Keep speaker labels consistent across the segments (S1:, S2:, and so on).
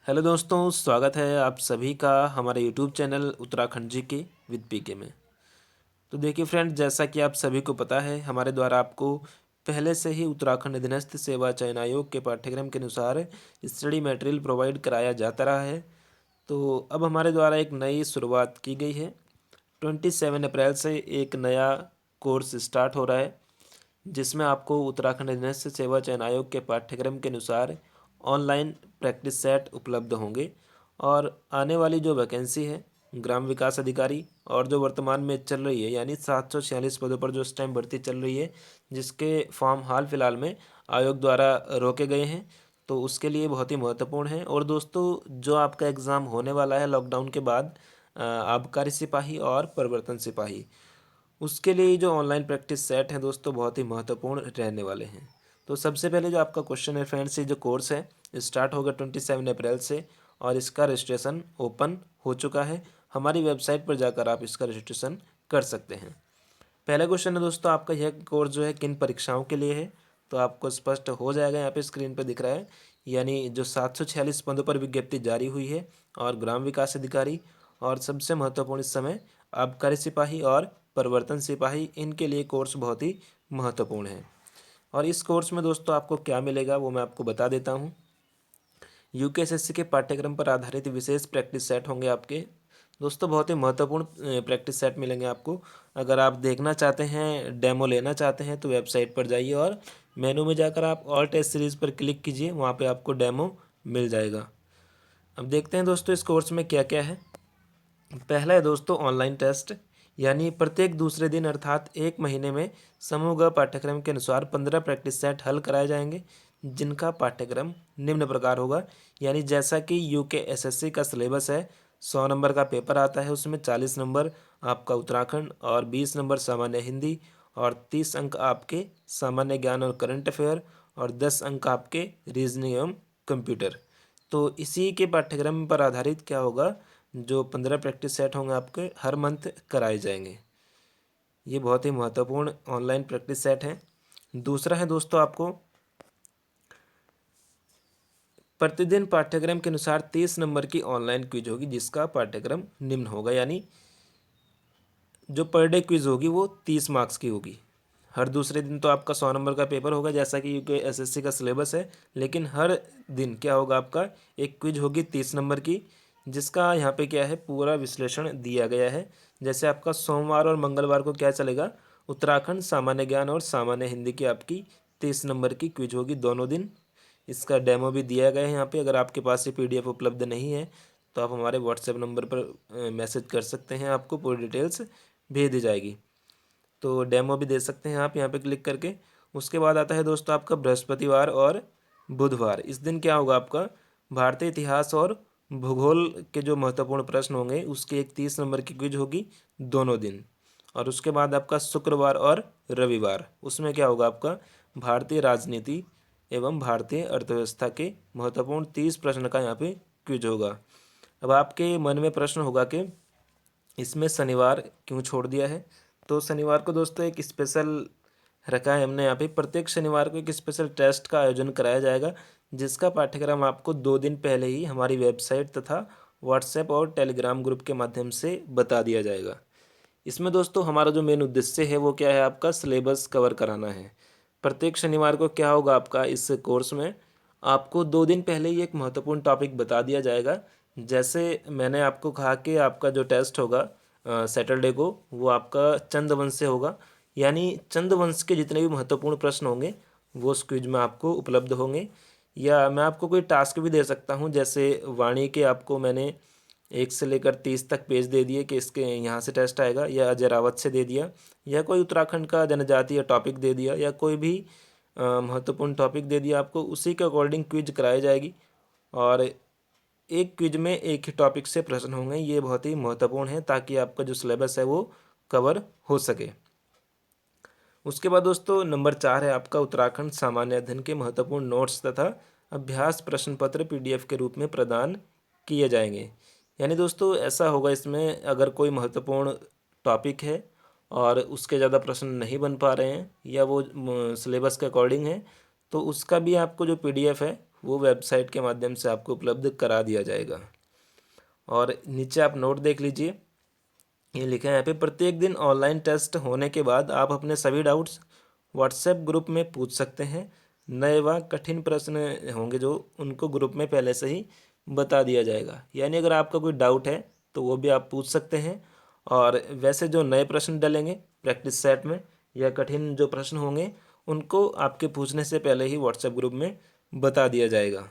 S1: Hello दोस्तों, स्वागत है आप सभी का हमारे यूट्यूब चैनल उत्तराखंड जी के विद पीके में। तो देखिए फ्रेंड्स, जैसा कि आप सभी को पता है, हमारे द्वारा आपको पहले से ही उत्तराखंड अधीनस्थ सेवा चयन आयोग के पाठ्यक्रम के अनुसार स्टडी मटेरियल प्रोवाइड कराया जाता रहा है। तो अब हमारे द्वारा एक नई शुरुआत की गई है। 27 अप्रैल से एक नया कोर्स स्टार्ट हो रहा है, जिसमें आपको उत्तराखंड अधीनस्थ सेवा चयन आयोग के पाठ्यक्रम के अनुसार ऑनलाइन प्रैक्टिस सेट उपलब्ध होंगे। और आने वाली जो वैकेंसी है ग्राम विकास अधिकारी, और जो वर्तमान में चल रही है यानी 746 पदों पर जो इस टाइम भर्ती चल रही है, जिसके फॉर्म हाल फिलहाल में आयोग द्वारा रोके गए हैं, तो उसके लिए बहुत ही महत्वपूर्ण है। और दोस्तों, जो आपका एग्ज़ाम होने वाला है लॉकडाउन के बाद, आबकारी सिपाही और परिवर्तन सिपाही, उसके लिए जो ऑनलाइन प्रैक्टिस सेट हैं दोस्तों, बहुत ही महत्वपूर्ण रहने वाले हैं। तो सबसे पहले जो आपका क्वेश्चन है फ्रेंड्स, ये जो कोर्स है स्टार्ट होगा 27 अप्रैल से, और इसका रजिस्ट्रेशन ओपन हो चुका है। हमारी वेबसाइट पर जाकर आप इसका रजिस्ट्रेशन कर सकते हैं। पहला क्वेश्चन है दोस्तों आपका, यह कोर्स जो है किन परीक्षाओं के लिए है, तो आपको स्पष्ट हो जाएगा, यहाँ पे स्क्रीन पर दिख रहा है। यानी जो 746 पदों पर विज्ञप्ति जारी हुई है, और ग्राम विकास अधिकारी, और सबसे महत्वपूर्ण इस समय आबकारी सिपाही और परिवर्तन सिपाही, इनके लिए कोर्स बहुत ही महत्वपूर्ण है। और इस कोर्स में दोस्तों आपको क्या मिलेगा वो मैं आपको बता देता हूँ। यूकेएसएससी के पाठ्यक्रम पर आधारित विशेष प्रैक्टिस सेट होंगे आपके दोस्तों, बहुत ही महत्वपूर्ण प्रैक्टिस सेट मिलेंगे आपको। अगर आप देखना चाहते हैं, डेमो लेना चाहते हैं, तो वेबसाइट पर जाइए और मेनू में जाकर आप ऑल टेस्ट सीरीज़ पर क्लिक कीजिए, वहाँ पे आपको डेमो मिल जाएगा। अब देखते हैं दोस्तों इस कोर्स में क्या क्या है। पहला है दोस्तों ऑनलाइन टेस्ट, यानी प्रत्येक दूसरे दिन अर्थात एक महीने में समूहगत पाठ्यक्रम के अनुसार 15 प्रैक्टिस सेट हल कराए जाएंगे, जिनका पाठ्यक्रम निम्न प्रकार होगा। यानी जैसा कि यूकेएसएससी का सिलेबस है, 100 नंबर का पेपर आता है, उसमें 40 नंबर आपका उत्तराखंड और 20 नंबर सामान्य हिंदी और 30 अंक आपके सामान्य ज्ञान और करंट अफेयर और 10 अंक आपके रीजनिंग एवं कंप्यूटर। तो इसी के पाठ्यक्रम पर आधारित क्या होगा, जो 15 प्रैक्टिस सेट होंगे आपके हर मंथ कराए जाएंगे। ये बहुत ही महत्वपूर्ण ऑनलाइन प्रैक्टिस सेट है। दूसरा है दोस्तों आपको प्रतिदिन पाठ्यक्रम के अनुसार 30 नंबर की ऑनलाइन क्विज होगी, जिसका पाठ्यक्रम निम्न होगा। यानी जो पर डे क्विज होगी वो 30 मार्क्स की होगी। हर दूसरे दिन तो आपका 100 नंबर का पेपर होगा, जैसा कि यूकेएसएससी का सिलेबस है, लेकिन हर दिन क्या होगा आपका एक क्विज होगी 30 नंबर की, जिसका यहाँ पे क्या है पूरा विश्लेषण दिया गया है। जैसे आपका सोमवार और मंगलवार को क्या चलेगा, उत्तराखंड सामान्य ज्ञान और सामान्य हिंदी की आपकी 30 नंबर की क्विज होगी दोनों दिन। इसका डेमो भी दिया गया है यहाँ पे। अगर आपके पास ये पीडीएफ उपलब्ध नहीं है, तो आप हमारे व्हाट्सएप नंबर पर मैसेज कर सकते हैं, आपको पूरी डिटेल्स भेज दी जाएगी। तो डेमो भी दे सकते हैं आप यहाँ पे क्लिक करके। उसके बाद आता है दोस्तों आपका बृहस्पतिवार और बुधवार। इस दिन क्या होगा आपका भारतीय इतिहास और भूगोल के जो महत्वपूर्ण प्रश्न होंगे, उसकी एक 30 नंबर की क्विज होगी दोनों दिन। और उसके बाद आपका शुक्रवार और रविवार, उसमें क्या होगा आपका भारतीय राजनीति एवं भारतीय अर्थव्यवस्था के महत्वपूर्ण 30 प्रश्न का यहाँ पे क्विज होगा। अब आपके मन में प्रश्न होगा कि इसमें शनिवार क्यों छोड़ दिया है। तो शनिवार को दोस्तों एक स्पेशल रखा है हमने यहाँ पे। प्रत्येक शनिवार को एक स्पेशल टेस्ट का आयोजन कराया जाएगा, जिसका पाठ्यक्रम आपको 2 दिन पहले ही हमारी वेबसाइट तथा व्हाट्सएप और टेलीग्राम ग्रुप के माध्यम से बता दिया जाएगा। इसमें दोस्तों हमारा जो मेन उद्देश्य है वो क्या है, आपका सिलेबस कवर कराना है। प्रत्येक शनिवार को क्या होगा आपका इस कोर्स में, आपको 2 दिन पहले ही एक महत्वपूर्ण टॉपिक बता दिया जाएगा। जैसे मैंने आपको कहा कि आपका जो टेस्ट होगा सैटरडे को, वो आपका चंद्रवंश से होगा। यानी चंद्रवंश के जितने भी महत्वपूर्ण प्रश्न होंगे वो उस क्विज में आपको उपलब्ध होंगे। या मैं आपको कोई टास्क भी दे सकता हूँ, जैसे वाणी के आपको मैंने 1 से लेकर 30 तक पेज दे दिए कि इसके यहाँ से टेस्ट आएगा, या अजय रावत से दे दिया, या कोई उत्तराखंड का जनजातीय टॉपिक दे दिया, या कोई भी महत्वपूर्ण टॉपिक दे दिया आपको, उसी के अकॉर्डिंग क्विज कराई जाएगी। और एक क्विज में एक ही टॉपिक से प्रश्न होंगे। ये बहुत ही महत्वपूर्ण है, ताकि आपका जो सिलेबस है वो कवर हो सके। उसके बाद दोस्तों नंबर 4 है आपका उत्तराखंड सामान्य अध्ययन के महत्वपूर्ण नोट्स तथा अभ्यास प्रश्न पत्र पीडीएफ के रूप में प्रदान किए जाएंगे। यानी दोस्तों ऐसा होगा, इसमें अगर कोई महत्वपूर्ण टॉपिक है और उसके ज़्यादा प्रश्न नहीं बन पा रहे हैं, या वो सिलेबस के अकॉर्डिंग है, तो उसका भी आपको जो पीडीएफ है वो वेबसाइट के माध्यम से आपको उपलब्ध करा दिया जाएगा। और नीचे आप नोट देख लीजिए, ये लिखा है यहाँ पे, प्रत्येक दिन ऑनलाइन टेस्ट होने के बाद आप अपने सभी डाउट्स व्हाट्सएप ग्रुप में पूछ सकते हैं। नए व कठिन प्रश्न होंगे जो, उनको ग्रुप में पहले से ही बता दिया जाएगा। यानी अगर आपका कोई डाउट है तो वो भी आप पूछ सकते हैं। और वैसे जो नए प्रश्न डलेंगे प्रैक्टिस सेट में या कठिन जो प्रश्न होंगे उनको आपके पूछने से पहले ही व्हाट्सएप ग्रुप में बता दिया जाएगा।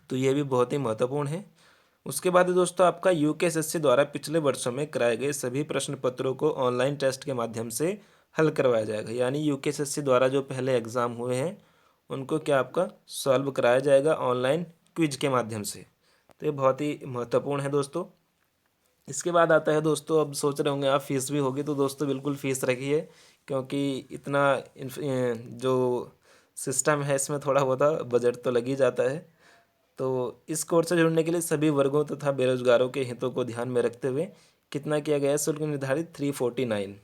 S1: तो ये भी बहुत ही महत्वपूर्ण है। उसके बाद दोस्तों आपका यूकेएसएससी द्वारा पिछले वर्षों में कराए गए सभी प्रश्न पत्रों को ऑनलाइन टेस्ट के माध्यम से हल करवाया जाएगा। यानी यूकेएसएससी द्वारा जो पहले एग्ज़ाम हुए हैं उनको क्या आपका सॉल्व कराया जाएगा ऑनलाइन क्विज के माध्यम से। तो ये बहुत ही महत्वपूर्ण है दोस्तों। इसके बाद आता है दोस्तों, अब सोच रहे होंगे आप फीस भी होगी, तो दोस्तों बिल्कुल फ़ीस रखिए, क्योंकि इतना जो सिस्टम है इसमें थोड़ा बहुत बजट तो लग ही जाता है। तो इस कोर्स से जुड़ने के लिए सभी वर्गों तथा बेरोजगारों के हितों को ध्यान में रखते हुए कितना किया गया है, शुल्क निर्धारित 349।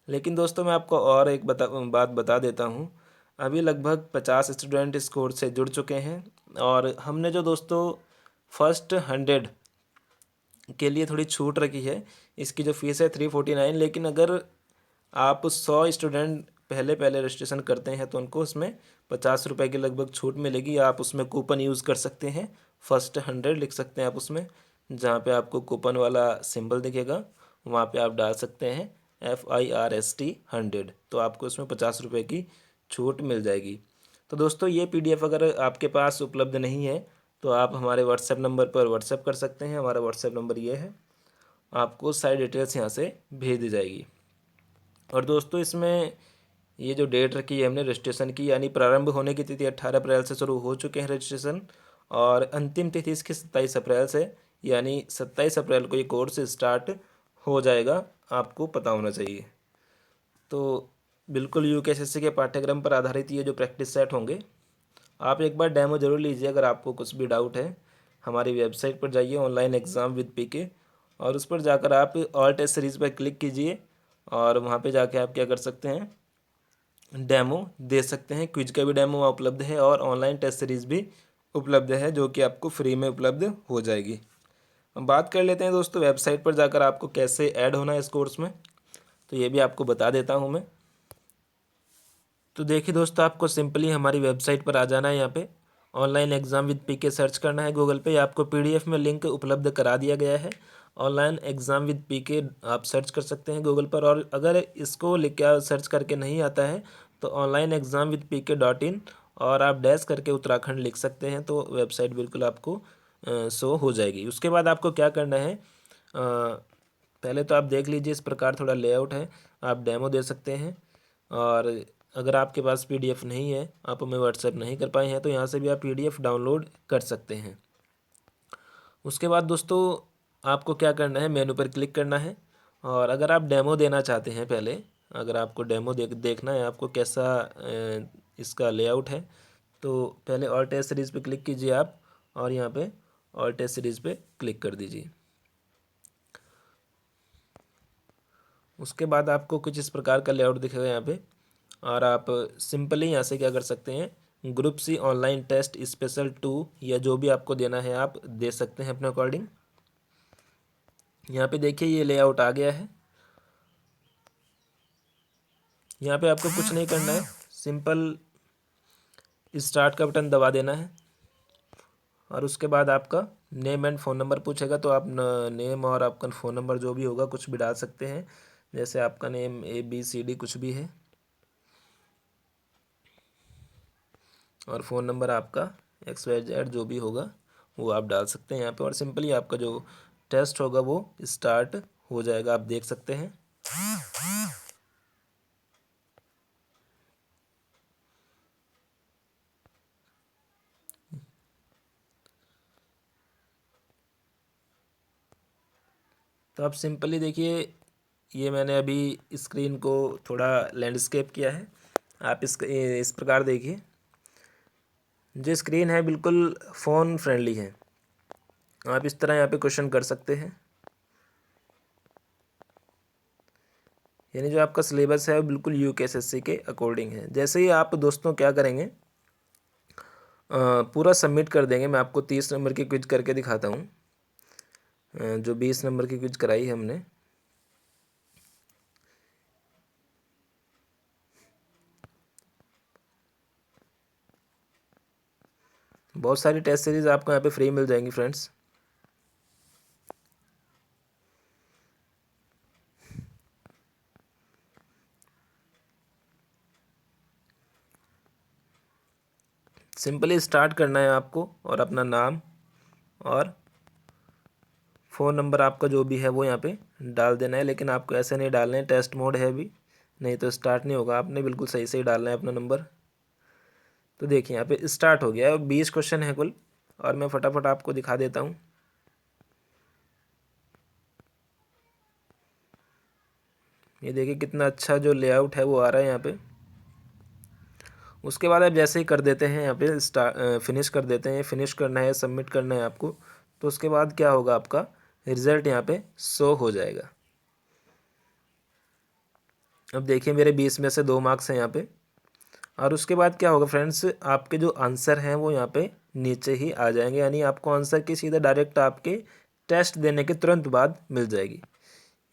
S1: लेकिन दोस्तों मैं आपको और एक बात बता देता हूँ। अभी लगभग 50 स्टूडेंट इस कोर्स से जुड़ चुके हैं, और हमने जो दोस्तों फर्स्ट 100 के लिए थोड़ी छूट रखी है। इसकी जो फ़ीस है 349, लेकिन अगर आप 100 स्टूडेंट पहले पहले रजिस्ट्रेशन करते हैं तो उनको उसमें 50 रुपये की लगभग छूट मिलेगी। आप उसमें कूपन यूज़ कर सकते हैं, फर्स्ट 100 लिख सकते हैं आप उसमें, जहाँ पे आपको कूपन वाला सिंबल दिखेगा वहाँ पे आप डाल सकते हैं FIRST 100, तो आपको उसमें 50 रुपये की छूट मिल जाएगी। तो दोस्तों ये PDF अगर आपके पास उपलब्ध नहीं है तो आप हमारे व्हाट्सएप नंबर पर व्हाट्सएप कर सकते हैं। हमारा व्हाट्सएप नंबर ये है, आपको सारी डिटेल्स यहाँ से भेज दी जाएगी। और दोस्तों इसमें ये जो डेट रखी है हमने रजिस्ट्रेशन की, यानी प्रारंभ होने की तिथि 18 अप्रैल से शुरू हो चुके हैं रजिस्ट्रेशन, और अंतिम तिथि इसकी 27 अप्रैल से, यानी 27 अप्रैल को ये कोर्स स्टार्ट हो जाएगा, आपको पता होना चाहिए। तो बिल्कुल यूकेएसएससी के पाठ्यक्रम पर आधारित ये जो प्रैक्टिस सेट होंगे, आप एक बार डेमो ज़रूर लीजिए। अगर आपको कुछ भी डाउट है हमारी वेबसाइट पर जाइए, ऑनलाइन एग्ज़ाम विद पीके, और उस पर जाकर आप ऑल टेस्ट सीरीज़ पर क्लिक कीजिए, और वहाँ पे जाके आप क्या कर सकते हैं, डेमो दे सकते हैं। क्विज का भी डेमो वहाँ उपलब्ध है, और ऑनलाइन टेस्ट सीरीज़ भी उपलब्ध है जो कि आपको फ्री में उपलब्ध हो जाएगी। हम बात कर लेते हैं दोस्तों वेबसाइट पर जाकर आपको कैसे ऐड होना है इस कोर्स में, तो ये भी आपको बता देता हूँ मैं। तो देखिए दोस्तों, आपको सिंपली हमारी वेबसाइट पर आ जाना है। यहाँ पे online exam with PK search करना है गूगल पे, आपको PDF में लिंक उपलब्ध करा दिया गया है। ऑनलाइन एग्ज़ाम विद पीके आप सर्च कर सकते हैं गूगल पर, और अगर इसको लिख के सर्च करके नहीं आता है तो ऑनलाइन एग्ज़ाम विद PK.in और आप डैश करके उत्तराखंड लिख सकते हैं, तो वेबसाइट बिल्कुल आपको शो हो जाएगी। उसके बाद आपको क्या करना है, पहले तो आप देख लीजिए इस प्रकार थोड़ा लेआउट है, आप डेमो दे सकते हैं। और अगर आपके पास PDF नहीं है, आप हमें व्हाट्सएप नहीं कर पाए हैं, तो यहाँ से भी आप PDF डाउनलोड कर सकते हैं। उसके बाद दोस्तों आपको क्या करना है, मेनू पर क्लिक करना है, और अगर आप डेमो देना चाहते हैं, पहले अगर आपको डेमो देखना है आपको कैसा इसका लेआउट है, तो पहले ऑल टेस्ट सीरीज़ पे क्लिक कीजिए आप, और यहाँ पे ऑल टेस्ट सीरीज़ पे क्लिक कर दीजिए। उसके बाद आपको कुछ इस प्रकार का लेआउट दिखेगा यहाँ पे, और आप सिंपली यहाँ से क्या कर सकते हैं, group C online test special 2 या जो भी आपको देना है आप दे सकते हैं अपने अकॉर्डिंग। यहाँ पे देखिए ये लेआउट आ गया है। यहाँ पे आपको कुछ नहीं करना है, सिंपल स्टार्ट का बटन दबा देना है, और उसके बाद आपका नेम एंड फ़ोन नंबर पूछेगा, तो आप नेम और आपका फ़ोन नंबर जो भी होगा कुछ भी डाल सकते हैं, जैसे आपका नेम ABCD कुछ भी है, और फ़ोन नंबर आपका XYZ जो भी होगा वो आप डाल सकते हैं यहाँ पे, और सिंपली आपका जो टेस्ट होगा वो स्टार्ट हो जाएगा, आप देख सकते हैं। तो आप सिंपली देखिए, ये मैंने अभी स्क्रीन को थोड़ा लैंडस्केप किया है, आप इस प्रकार देखिए, जो स्क्रीन है बिल्कुल फ़ोन फ्रेंडली है। आप इस तरह यहाँ पे क्वेश्चन कर सकते हैं, यानी जो आपका सिलेबस है वो बिल्कुल यूकेएसएससी के अकॉर्डिंग है। जैसे ही आप दोस्तों क्या करेंगे, पूरा सबमिट कर देंगे। मैं आपको 30 नंबर की क्विज करके दिखाता हूँ, जो 20 नंबर की क्विज कराई है हमने। बहुत सारी टेस्ट सीरीज आपको यहाँ पे फ्री मिल जाएंगी फ्रेंड्स। सिंपली स्टार्ट करना है आपको और अपना नाम और फ़ोन नंबर आपका जो भी है वो यहाँ पे डाल देना है। लेकिन आपको ऐसे नहीं डालना है, टेस्ट मोड है अभी, नहीं तो स्टार्ट नहीं होगा। आपने बिल्कुल सही सही डालना है अपना नंबर। तो देखिए यहाँ पे स्टार्ट हो गया है। 20 क्वेश्चन है कुल, और मैं फटाफट आपको दिखा देता हूँ। ये देखिए कितना अच्छा जो लेआउट है वो आ रहा है यहाँ पे। उसके बाद आप जैसे ही कर देते हैं यहाँ पे फिनिश कर देते हैं, फिनिश करना है, सबमिट करना है आपको, तो उसके बाद क्या होगा, आपका रिज़ल्ट यहाँ पे शो हो जाएगा। अब देखिए मेरे 20 में से 2 मार्क्स हैं यहाँ पे। और उसके बाद क्या होगा फ्रेंड्स, आपके जो आंसर हैं वो यहाँ पे नीचे ही आ जाएंगे, यानी आपको आंसर की सीधा डायरेक्ट आपके टेस्ट देने के तुरंत बाद मिल जाएगी।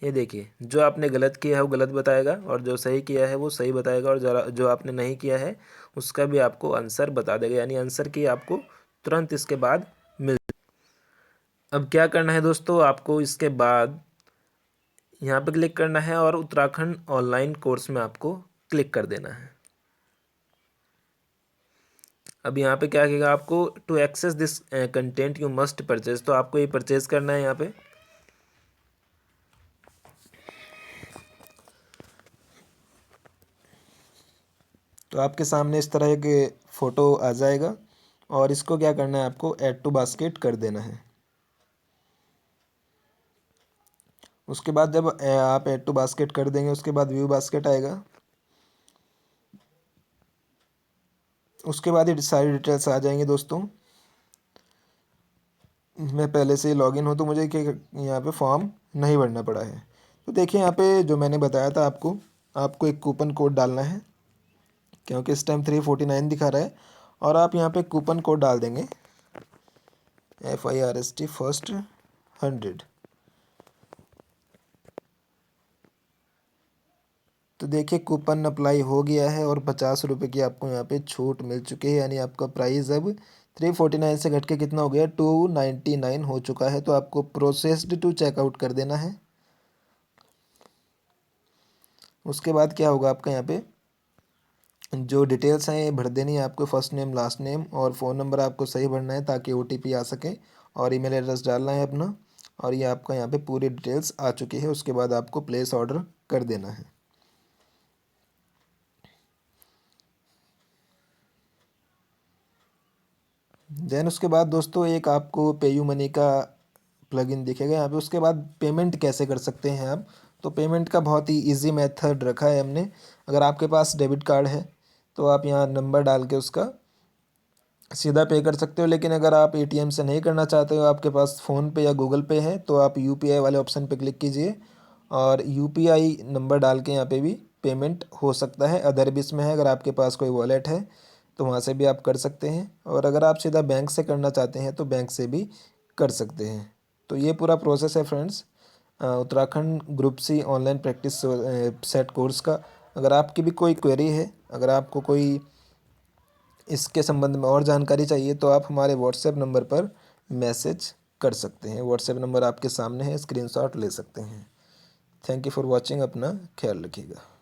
S1: ये देखिए जो आपने गलत किया है वो गलत बताएगा, और जो सही किया है वो सही बताएगा, और जो आपने नहीं किया है उसका भी आपको आंसर बता देगा, यानी आंसर की आपको तुरंत इसके बाद मिल। अब क्या करना है दोस्तों, आपको इसके बाद यहाँ पे क्लिक करना है और उत्तराखंड ऑनलाइन कोर्स में आपको क्लिक कर देना है। अब यहाँ पे क्या कहेगा आपको, to access this content you must purchase, तो आपको ये परचेज करना है यहाँ पे। तो आपके सामने इस तरह के फ़ोटो आ जाएगा, और इसको क्या करना है, आपको ऐड टू बास्केट कर देना है। उसके बाद जब आप ऐड टू बास्केट कर देंगे, उसके बाद व्यू बास्केट आएगा। उसके बाद ये सारी डिटेल्स आ जाएंगी दोस्तों। मैं पहले से ही लॉगिन हूँ तो मुझे यहाँ पे फॉर्म नहीं भरना पड़ा है। तो देखिए यहाँ पे जो मैंने बताया था आपको, आपको एक कूपन कोड डालना है, क्योंकि इस टाइम 349 दिखा रहा है, और आप यहाँ पे कूपन कोड डाल देंगे FIRST फर्स्ट 100। तो देखिए कूपन अप्लाई हो गया है, और 50 रुपये की आपको यहाँ पे छूट मिल चुकी है, यानी आपका प्राइस अब 349 से घट के कितना हो गया, 299 हो चुका है। तो आपको प्रोसेस्ड टू चेकआउट कर देना है। उसके बाद क्या होगा, आपका यहाँ पे जो डिटेल्स हैं ये भर देनी है आपको, फर्स्ट नेम लास्ट नेम, और फ़ोन नंबर आपको सही भरना है ताकि OTP आ सके, और ईमेल एड्रेस डालना है अपना। और ये आपका यहाँ पे पूरी डिटेल्स आ चुकी है। उसके बाद आपको प्लेस ऑर्डर कर देना है। देन उसके बाद दोस्तों एक आपको पेयू मनी का प्लगइन दिखेगा यहाँ पे। उसके बाद पेमेंट कैसे कर सकते हैं आप, तो पेमेंट का बहुत ही इजी मेथड रखा है हमने। अगर आपके पास डेबिट कार्ड है तो आप यहाँ नंबर डाल के उसका सीधा पे कर सकते हो, लेकिन अगर आप ATM से नहीं करना चाहते हो, आपके पास फ़ोनपे या गूगल पे है, तो आप UPI वाले ऑप्शन पे क्लिक कीजिए, और UPI नंबर डाल के यहाँ पे भी पेमेंट हो सकता है। अदर बिस में है, अगर आपके पास कोई वॉलेट है तो वहाँ से भी आप कर सकते हैं, और अगर आप सीधा बैंक से करना चाहते हैं तो बैंक से भी कर सकते हैं। तो ये पूरा प्रोसेस है friends Uttarakhand group C online practice set course का। अगर आपकी भी कोई क्वेरी है, अगर आपको कोई इसके संबंध में और जानकारी चाहिए, तो आप हमारे व्हाट्सएप नंबर पर मैसेज कर सकते हैं। व्हाट्सएप नंबर आपके सामने है, स्क्रीनशॉट ले सकते हैं। Thank you for watching. अपना ख्याल रखिएगा।